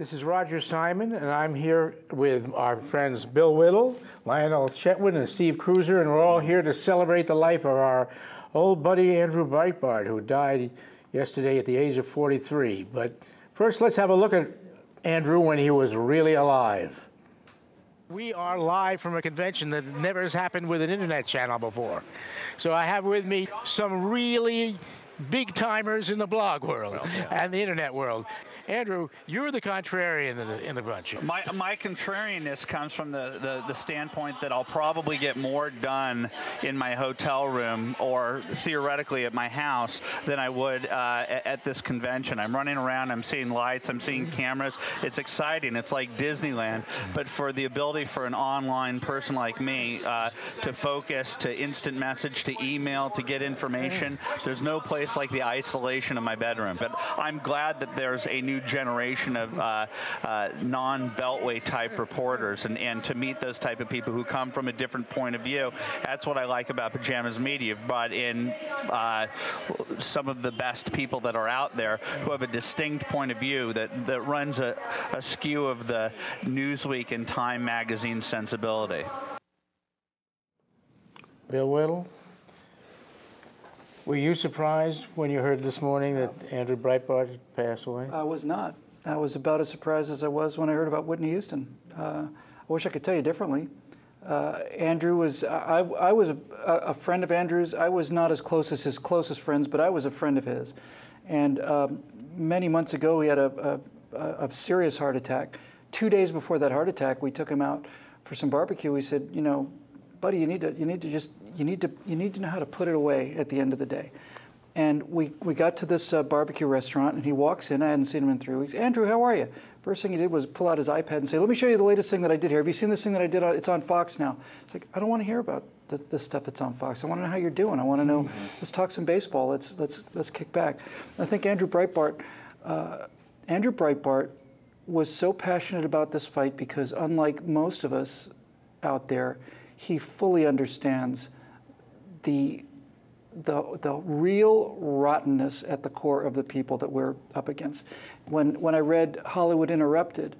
This is Roger Simon, and I'm here with our friends Bill Whittle, Lionel, Chetwynd, and Steve Kruiser, and we're all here to celebrate the life of our old buddy Andrew Breitbart, who died yesterday at the age of 43. But first, let's have a look at Andrew when he was really alive. We are live from a convention that never has happened with an internet channel before. So I have with me some really big timers in the blog world and the internet world. Andrew, you're the contrarian in the bunch. My contrarianness comes from the standpoint that I'll probably get more done in my hotel room or theoretically at my house than I would at this convention. I'm running around, I'm seeing lights, I'm seeing cameras. It's exciting. It's like Disneyland. But for the ability for an online person like me to focus, to instant message, to email, to get information, there's no place like the isolation of my bedroom. But I'm glad that there's a new generation of non-beltway type reporters, and to meet those type of people who come from a different point of view. That's what I like about Pajamas Media. You've brought in some of the best people that are out there who have a distinct point of view that runs a skew of the Newsweek and Time magazine sensibility. Bill Whittle, were you surprised when you heard this morning that Andrew Breitbart had passed away? I was not. I was about as surprised as I was when I heard about Whitney Houston. I wish I could tell you differently. Andrew was, I was a friend of Andrew's. I was not as close as his closest friends, but I was a friend of his. And many months ago, he had a serious heart attack. 2 days before that heart attack, we took him out for some barbecue. We said, you know, buddy, you need to know how to put it away at the end of the day. And we got to this barbecue restaurant, and he walks in. I hadn't seen him in 3 weeks. Andrew, how are you? First thing he did was pull out his iPad and say, let me show you the latest thing that I did here. Have you seen this thing that I did? It's on Fox now. It's like, I don't want to hear about the stuff that's on Fox. I want to know how you're doing. I want to know, let's talk some baseball. Let's kick back. I think Andrew Breitbart was so passionate about this fight because, unlike most of us out there, he fully understands the real rottenness at the core of the people that we're up against. When I read Hollywood Interrupted,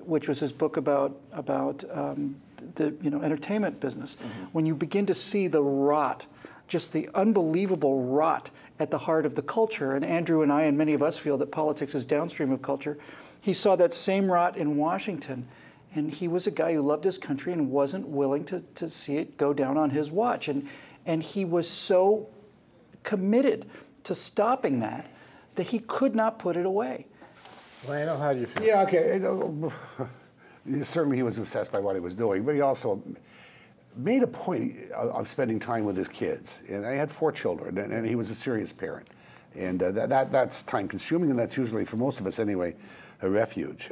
which was his book about the entertainment business, when you begin to see the rot, just the unbelievable rot at the heart of the culture, and Andrew and I and many of us feel that politics is downstream of culture, he saw that same rot in Washington. And he was a guy who loved his country and wasn't willing to see it go down on his watch. And he was so committed to stopping that he could not put it away. Lionel, how do you feel? Yeah, okay. Certainly he was obsessed by what he was doing, but he also made a point of spending time with his kids. And I had 4 children, and he was a serious parent. And that's time-consuming, and that's usually, for most of us anyway, a refuge.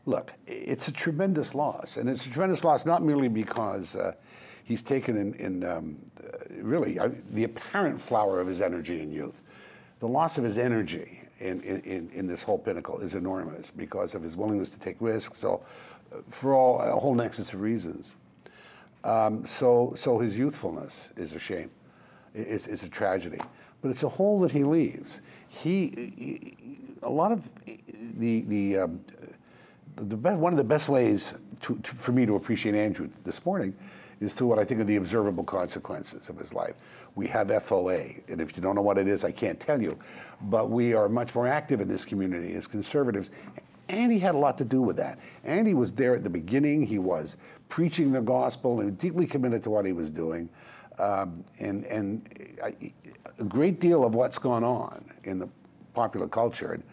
Look, it's a tremendous loss, and it's a tremendous loss not merely because he's taken in really the apparent flower of his energy and youth. The loss of his energy in this whole pinnacle is enormous because of his willingness to take risks, so for a whole nexus of reasons. So his youthfulness is a shame. It's a tragedy, but it's a hole that he leaves. A lot of one of the best ways for me to appreciate Andrew this morning is to what I think are the observable consequences of his life. We have FOA, and if you don't know what it is, I can't tell you, but we are much more active in this community as conservatives, and he had a lot to do with that. And he was there at the beginning. He was preaching the gospel and deeply committed to what he was doing, and a great deal of what's gone on in the popular culture, and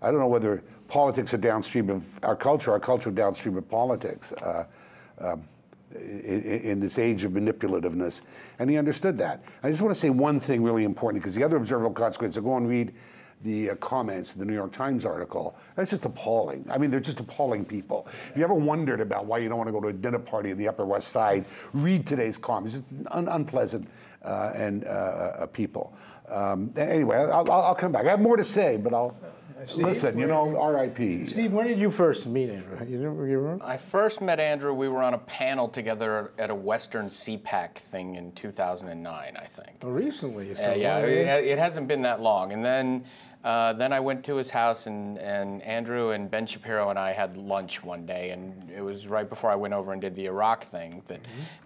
I don't know whether politics are downstream of our culture downstream of politics in this age of manipulativeness, and he understood that. I just want to say one thing really important, because the other observable consequence, go and read the comments in the New York Times article. That's just appalling. I mean, they're just appalling people. If you ever wondered about why you don't want to go to a dinner party in the Upper West Side, read today's comments. It's unpleasant people. Anyway, I'll come back. I have more to say, but I'll... Steve, listen, you know, R.I.P. Steve, when did you first meet Andrew? You remember? I first met Andrew, we were on a panel together at a Western CPAC thing in 2009, I think. Oh, recently? Yeah, it hasn't been that long. And then Then I went to his house, and Andrew and Ben Shapiro and I had lunch one day, and it was right before I went over and did the Iraq thing.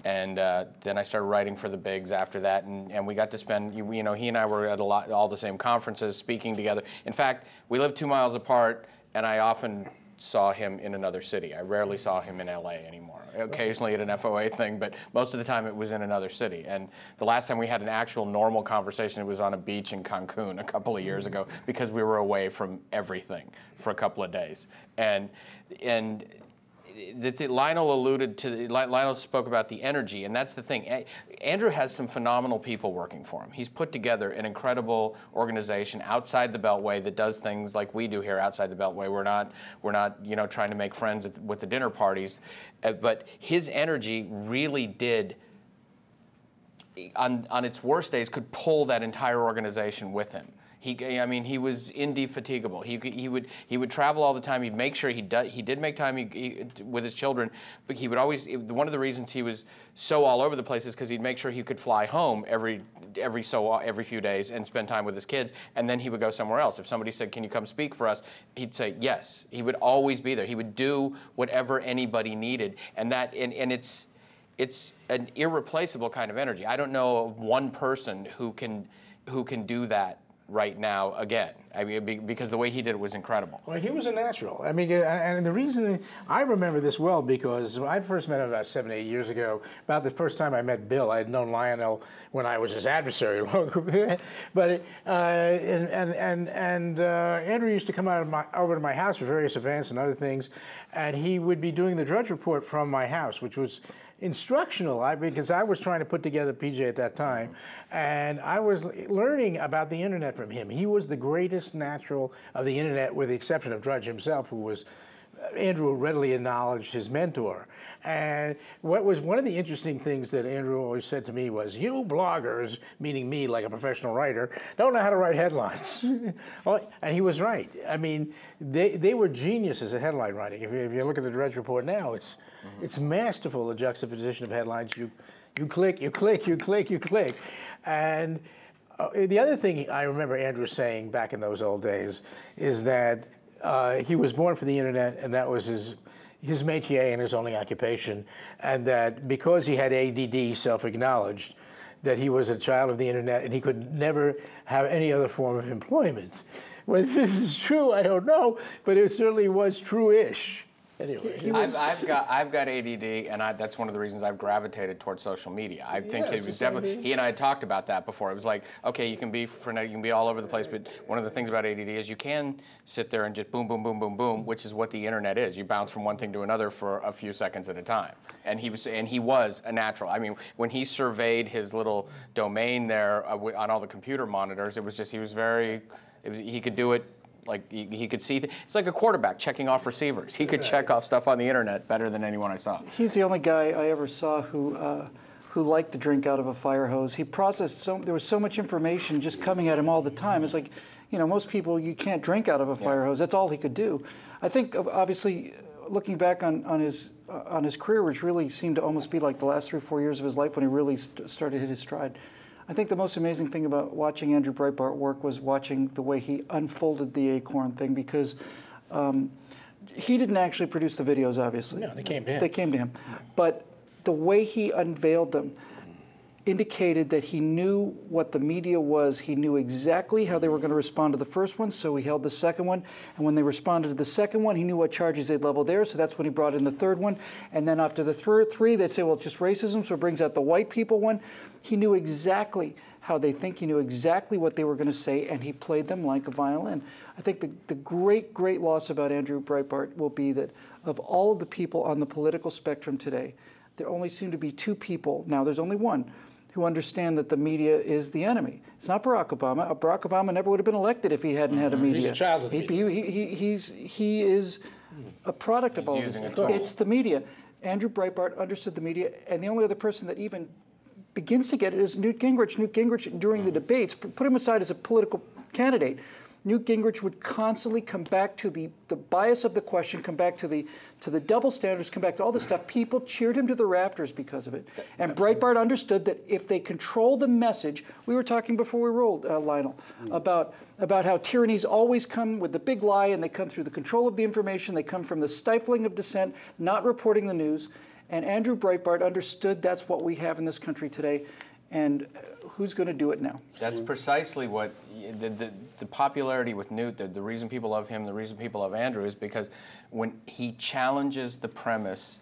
And then I started writing for the Bigs after that, and we got to spend, you know, he and I were at all the same conferences, speaking together. In fact, we lived 2 miles apart, and I often saw him in another city. I rarely saw him in LA anymore. Occasionally at an FOA thing, but most of the time it was in another city. And the last time we had an actual normal conversation, it was on a beach in Cancun a couple of years ago, because we were away from everything for a couple of days. And Lionel alluded to, Lionel spoke about the energy, and that's the thing. Andrew has some phenomenal people working for him. He's put together an incredible organization outside the Beltway that does things like we do here outside the Beltway. We're not, you know, trying to make friends with the dinner parties, but his energy really did, on its worst days, could pull that entire organization with him. I mean, he was indefatigable. He would travel all the time. He'd make sure he did make time with his children, but he would always. One of the reasons he was so all over the place is because he'd make sure he could fly home every few days and spend time with his kids, and then he would go somewhere else. If somebody said, "Can you come speak for us?" he'd say yes. He would always be there. He would do whatever anybody needed, and it's an irreplaceable kind of energy. I don't know of one person who can do that right now again. I mean, because the way he did it was incredible. Well, he was a natural. I mean, and the reason I remember this well, because I first met him about 7, 8 years ago. About the first time I met Bill, I had known Lionel when I was his adversary. But Andrew used to come over to my house for various events and other things, and he would be doing the Drudge Report from my house, which was instructional, because I was trying to put together PJ at that time, and I was learning about the internet from him. He was the greatest natural of the internet, with the exception of Drudge himself, who was, Andrew readily acknowledged, his mentor. And what was one of the interesting things that Andrew always said to me was, "You bloggers," meaning me, like a professional writer, "don't know how to write headlines." And he was right. I mean, they were geniuses at headline writing. If you look at the Drudge Report now, it's masterful, the juxtaposition of headlines. You click, you click, you click, you click. And the other thing I remember Andrew saying back in those old days is that he was born for the internet, and that was his métier and his only occupation, and that because he had ADD, self-acknowledged, that he was a child of the internet and he could never have any other form of employment. Whether this is true, I don't know, but it certainly was true-ish. Anyway, I've got ADD, and that's one of the reasons I've gravitated towards social media. I think it was definitely, he and I had talked about that before. It was like, okay, you can be all over the place, but one of the things about ADD is you can sit there and just boom, boom, boom, boom, boom, which is what the internet is. You bounce from one thing to another for a few seconds at a time. And he was a natural. I mean, when he surveyed his little domain there on all the computer monitors, it was just, he could do it. Like he could see, it's like a quarterback checking off receivers. He could check off stuff on the internet better than anyone I saw. He's the only guy I ever saw who liked to drink out of a fire hose. He processed there was so much information just coming at him all the time. It's like, you know, most people, you can't drink out of a fire hose. That's all he could do. I think, obviously, looking back on his career, which really seemed to almost be like the last 3 or 4 years of his life when he really started to hit his stride. I think the most amazing thing about watching Andrew Breitbart work was watching the way he unfolded the ACORN thing, because he didn't actually produce the videos, obviously. No, they came to him. They came to him. But the way he unveiled them indicated that he knew what the media was. He knew exactly how they were going to respond to the first one, so he held the second one. And when they responded to the second one, he knew what charges they'd level there, so that's when he brought in the third one. And then after the three, they'd say, well, it's just racism, so it brings out the white people one. He knew exactly how they think. He knew exactly what they were going to say, and he played them like a violin. I think the great, great loss about Andrew Breitbart will be that of all of the people on the political spectrum today, there only seem to be 2 people, now there's only one, who understand that the media is the enemy. It's not Barack Obama. Barack Obama never would have been elected if he hadn't had a media. He's a child of the media. He is a product of all this. It's the media. Andrew Breitbart understood the media, and the only other person that even begins to get it is Newt Gingrich. Newt Gingrich, during the debates, put him aside as a political candidate, Newt Gingrich would constantly come back to the bias of the question, come back to the double standards, come back to all this stuff. People cheered him to the rafters because of it. And Breitbart understood that if they control the message, we were talking before we rolled, Lionel, about how tyrannies always come with the big lie, and they come through the control of the information, they come from the stifling of dissent, not reporting the news. And Andrew Breitbart understood that's what we have in this country today. And who's going to do it now? That's precisely what the popularity with Newt, the reason people love him, the reason people love Andrew is because when he challenges the premise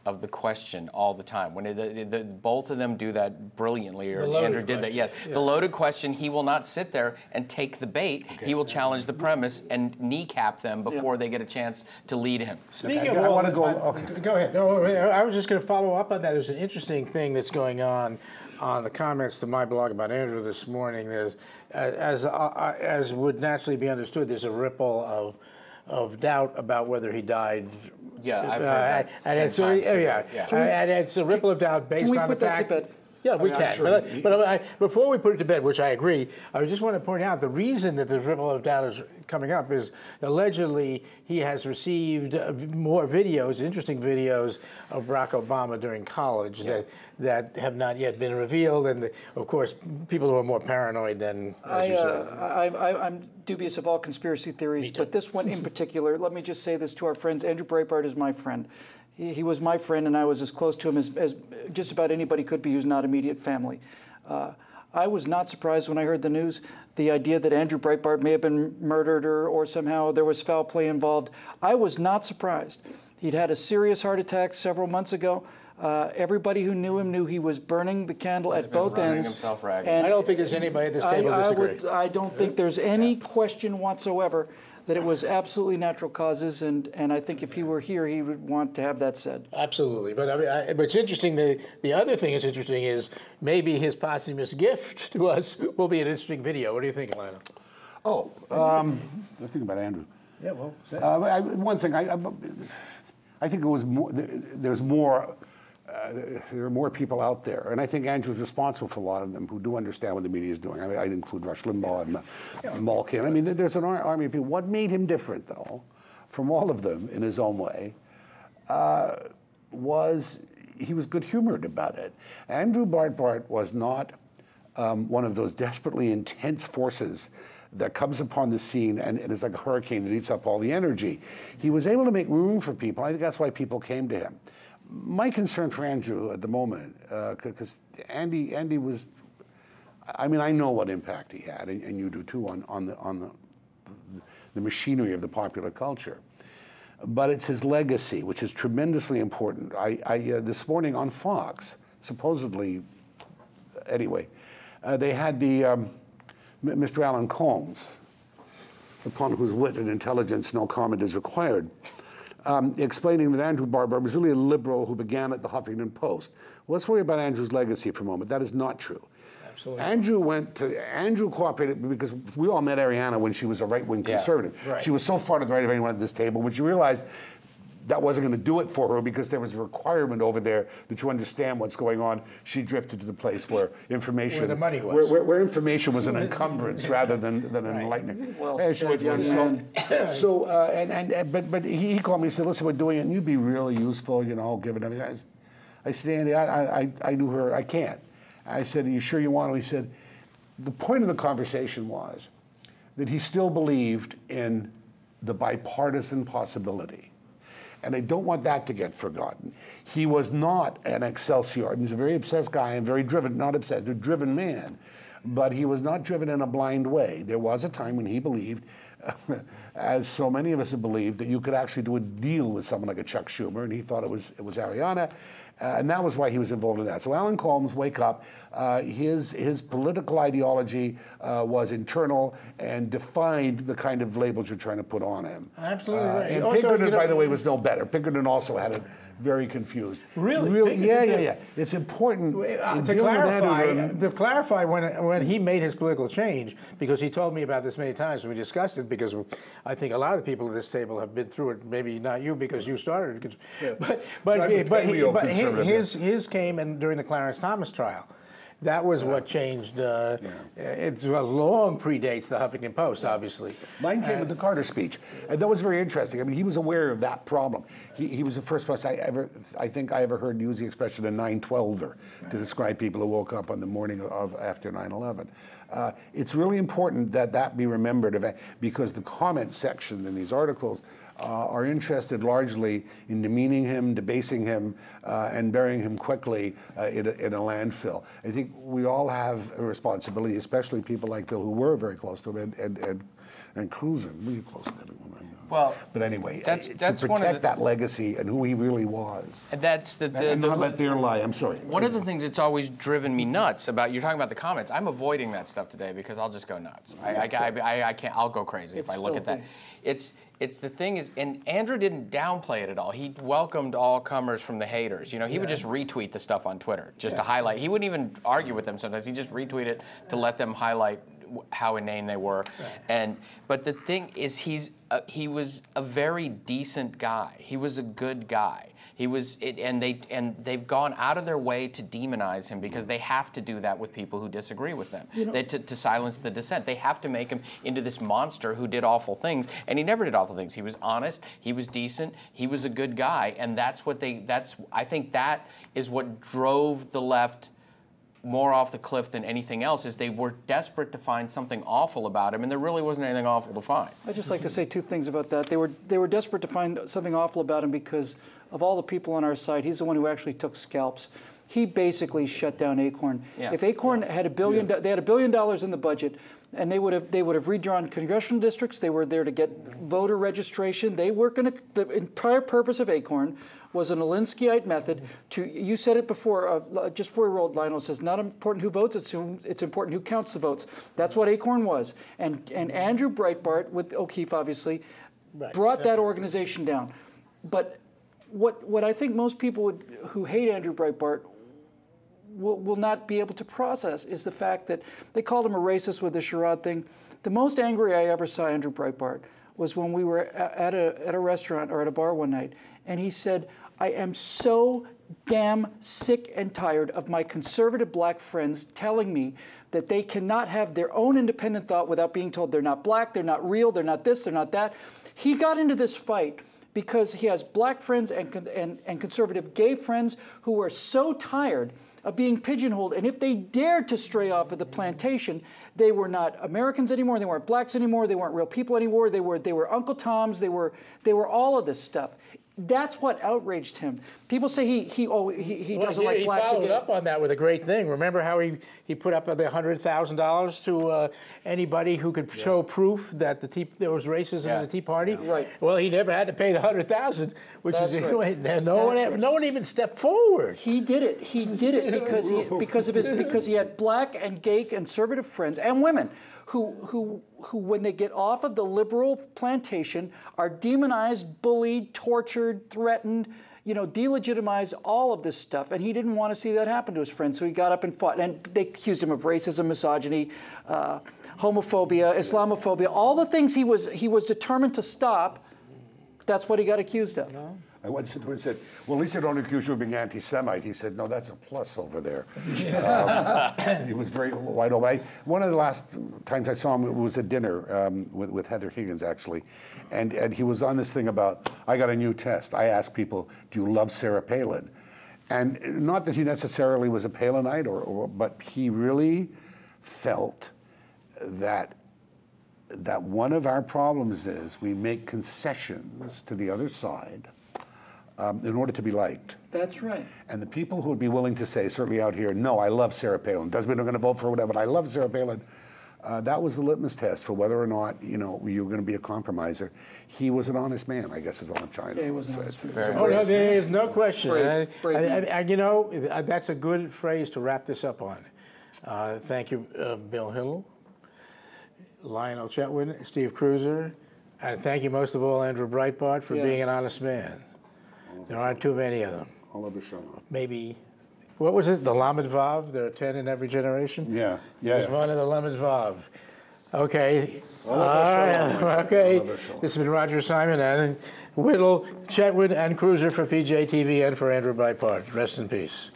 of the question all the time. When both of them do that brilliantly, or Andrew did that. Yeah, the loaded question, he will not sit there and take the bait. Okay. He will challenge the premise and kneecap them before they get a chance to lead him. Speaking of all, I want to go. Okay. Go ahead. No, I was just going to follow up on that. There's an interesting thing that's going on the comments to my blog about Andrew this morning. There's, as would naturally be understood, there's a ripple of doubt about whether he died. Yeah, I've heard that. And it's and it's a ripple of doubt based on the fact. That to bed? Yeah, we can. Sure. But before we put it to bed, which I agree, I just want to point out the reason that the ripple of doubt is coming up is allegedly he has received more videos, interesting videos of Barack Obama during college that have not yet been revealed, and of course, people who are more paranoid than. I'm dubious of all conspiracy theories, but this one in particular. Let me just say this to our friends: Andrew Breitbart is my friend. He was my friend, and I was as close to him as just about anybody could be who's not immediate family. I was not surprised when I heard the news, the idea that Andrew Breitbart may have been murdered or somehow there was foul play involved. I was not surprised. He'd had a serious heart attack several months ago. Everybody who knew him knew he was burning the candle at both ends. Himself ragged. And I don't think there's anybody at this table who disagrees. I don't think there's any question whatsoever that it was absolutely natural causes, and I think if he were here, he would want to have that said. Absolutely, but I mean, but it's interesting. The other thing that's interesting is maybe his posthumous gift to us will be an interesting video. What do you think, Lionel? Oh, I think about Andrew. Yeah, well, one thing I think it was more. There's more. There are more people out there, and I think Andrew's responsible for a lot of them who do understand what the media is doing. I mean, I'd include Rush Limbaugh and Malkin. I mean, there's an army of people. What made him different, though, from all of them in his own way, was he was good-humored about it. Andrew Breitbart was not one of those desperately intense forces that comes upon the scene and is like a hurricane that eats up all the energy. He was able to make room for people. I think that's why people came to him. My concern for Andrew at the moment, because Andy was, I mean, I know what impact he had, and you do too, on the machinery of the popular culture. But it's his legacy, which is tremendously important. This morning on Fox, supposedly, anyway, they had the Mr. Alan Colmes, upon whose wit and intelligence no comment is required, explaining that Andrew Breitbart was really a liberal who began at the Huffington Post. Well, let's worry about Andrew's legacy for a moment. That is not true. Absolutely. Andrew cooperated because we all met Arianna when she was a right-wing conservative. Right. She was so far to the right of anyone at this table, when she realized that wasn't going to do it for her because there was a requirement over there that you understand what's going on. She drifted to the place where information, where the money was, where information was an encumbrance rather than an enlightening. Well said, young man. But he called me and said, "Listen, we're doing it, and you'd be really useful, you know, given everything." I said, "Andy, I knew her. I can't." I said, "Are you sure you want to?" He said, the point of the conversation was that he still believed in the bipartisan possibility. And I don't want that to get forgotten. He was not an Excelsior. He was a very obsessed guy and very driven, not obsessed, a driven man. But he was not driven in a blind way. There was a time when he believed, as so many of us have believed, that you could actually do a deal with someone like a Chuck Schumer, and he thought it was Arianna. And that was why he was involved in that. So Alan Colmes, wake up. His political ideology was internal and defined the kind of labels you're trying to put on him. Absolutely right. And Pinkerton, by the way, was no better. Pinkerton also had it very confused. Really? Yeah. It's important to clarify when he made his political change, because he told me about this many times, and we discussed it, because I think a lot of the people at this table have been through it. Maybe not you, because you started it. But his came during the Clarence Thomas trial. That was what changed. It long predates the Huffington Post, obviously. Mine came with the Carter speech, and that was very interesting. I mean, he was aware of that problem. He was the first person I think I ever heard use the expression a 9/12er to describe people who woke up on the morning of after 9/11. It's really important that that be remembered, because the comment section in these articles are interested largely in demeaning him, debasing him, and burying him quickly in a landfill. I think we all have a responsibility, especially people like Bill, who were very close to him, and Kruiser. Were you close to him? Well, but anyway, that's to one of protect that legacy and who he really was. And that's and not let there lie. I'm sorry. One of the things that's always driven me nuts about, you're talking about the comments. I'm avoiding that stuff today because I'll just go nuts. I can't. I'll go crazy if I look at that. It's the thing is, and Andrew didn't downplay it at all. He welcomed all comers from the haters. You know, he would just retweet the stuff on Twitter just to highlight. He wouldn't even argue with them sometimes. He just retweeted it to let them highlight how inane they were. But the thing is, he was a very decent guy. He was a good guy. He was, and they've gone out of their way to demonize him because they have to do that with people who disagree with them. To silence the dissent. They have to make him into this monster who did awful things, and he never did awful things. He was honest. He was decent. He was a good guy, and that's what I think that is what drove the left more off the cliff than anything else. Is they were desperate to find something awful about him, and there really wasn't anything awful to find. I'd just like to say two things about that. They were desperate to find something awful about him because of all the people on our side. He's the one who actually took scalps. He basically shut down ACORN. If ACORN had $1 billion, they had $1 billion in the budget, and they would have redrawn congressional districts. They were there to get voter registration. They were going to. The entire purpose of ACORN was an Alinskyite method to. You said it before, just before we rolled. Lionel says, "Not important who votes; it's important who counts the votes." That's what ACORN was. And Andrew Breitbart, with O'Keefe, obviously, brought that organization down. But what I think most people who hate Andrew Breitbart will not be able to process is the fact that they called him a racist with the charade thing. The most angry I ever saw Andrew Breitbart was when we were at a restaurant or at a bar one night, and he said, "I am so damn sick and tired of my conservative black friends telling me that they cannot have their own independent thought without being told they're not black, they're not real, they're not this, they're not that." He got into this fight because he has black friends and conservative gay friends who are so tired of being pigeonholed, and if they dared to stray off of the plantation, they were not Americans anymore, they weren't blacks anymore, they weren't real people anymore, they were Uncle Toms, they were all of this stuff. That's what outraged him. People say he doesn't like blacks. He followed up on that with a great thing. Remember how he put up the $100,000 to anybody who could show proof that there was racism in the Tea Party? Right. Well, he never had to pay the $100,000, which That's is right. no one even stepped forward. He did it. He did it because he had black and gay conservative friends and women who when they get off of the liberal plantation are demonized, bullied, tortured, threatened, delegitimized, all of this stuff. And he didn't want to see that happen to his friends, so he got up and fought. And they accused him of racism, misogyny, homophobia, Islamophobia, all the things he was determined to stop. That's what he got accused of. No. I once said, well, at least they don't accuse you of being anti-Semite. He said, no, that's a plus over there. He was very wide open. One of the last times I saw him was at dinner with Heather Higgins, actually. And he was on this thing about, I got a new test. I asked people, do you love Sarah Palin? And not that he necessarily was a Palinite, but he really felt that one of our problems is we make concessions to the other side in order to be liked. That's right. And the people who would be willing to say, certainly out here, no, I love Sarah Palin. Doesn't mean I'm going to vote for whatever, but I love Sarah Palin. That was the litmus test for whether or not, you were going to be a compromiser. He was an honest man, I guess is all I'm trying to say. He was an honest man. Oh, no, there's no question. Brave. That's a good phrase to wrap this up on. Thank you, Bill Whittle, Lionel Chetwynd, Steve Kruiser, and thank you most of all, Andrew Breitbart, for being an honest man. There aren't too many of them. Oliver Shaw. Maybe, what was it, the Lamed Vav? There are 10 in every generation? Yeah. There's one of the Lamed Vav. Okay. Okay. This has been Roger Simon and Whittle, Chetwynd, and Kruiser for PJTV and for Andrew Breitbart. Rest in peace.